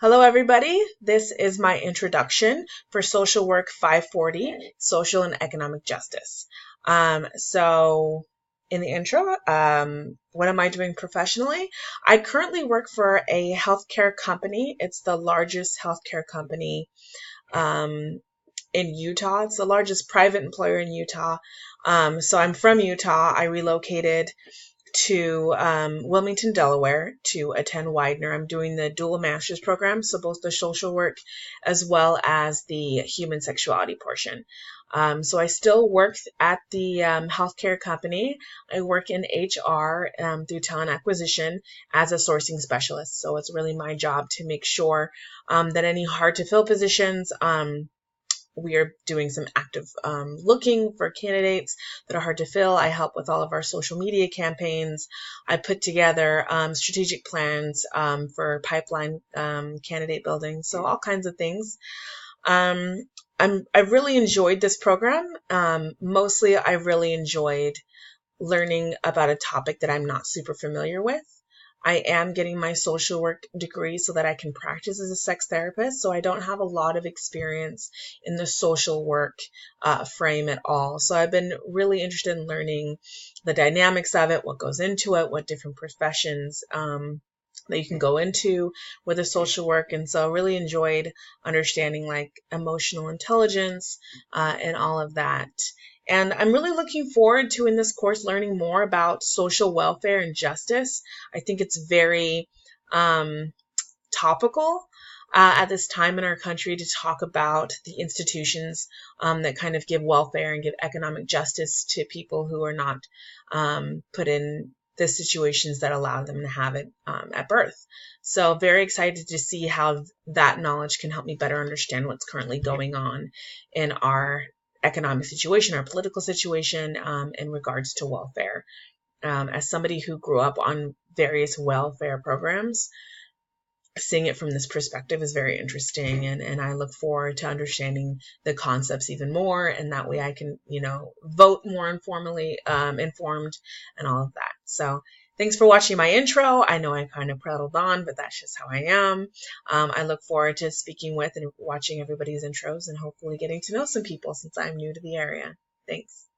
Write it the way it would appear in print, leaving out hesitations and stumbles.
Hello, everybody. This is my introduction for Social Work 540, Social and Economic Justice. So in the intro, what am I doing professionally? I currently work for a healthcare company. It's the largest healthcare company in Utah. It's the largest private employer in Utah. So I'm from Utah. I relocated to Wilmington, Delaware to attend Widener. I'm doing the dual master's program, so both the social work as well as the human sexuality portion. So I still work at the healthcare company. I work in HR through talent acquisition as a sourcing specialist. So it's really my job to make sure that any hard to fill positions, we are doing some active looking for candidates that are hard to fill. I help with all of our social media campaigns. I put together strategic plans for pipeline candidate building, so all kinds of things. I've really enjoyed this program. Mostly, I really enjoyed learning about a topic that I'm not super familiar with. I am getting my social work degree so that I can practice as a sex therapist. So I don't have a lot of experience in the social work frame at all. So I've been really interested in learning the dynamics of it, what goes into it, what different professions that you can go into with a social work. And so I really enjoyed understanding like emotional intelligence and all of that. And I'm really looking forward to in this course learning more about social welfare and justice. I think it's very topical at this time in our country to talk about the institutions that kind of give welfare and give economic justice to people who are not put in the situations that allow them to have it at birth. So very excited to see how that knowledge can help me better understand what's currently going on in our economic situation, our political situation in regards to welfare. As somebody who grew up on various welfare programs, seeing it from this perspective is very interesting, and I look forward to understanding the concepts even more, and that way I can, vote more informed and all of that. So thanks for watching my intro. I know I kind of prattled on, but that's just how I am. I look forward to speaking with and watching everybody's intros and hopefully getting to know some people since I'm new to the area. Thanks.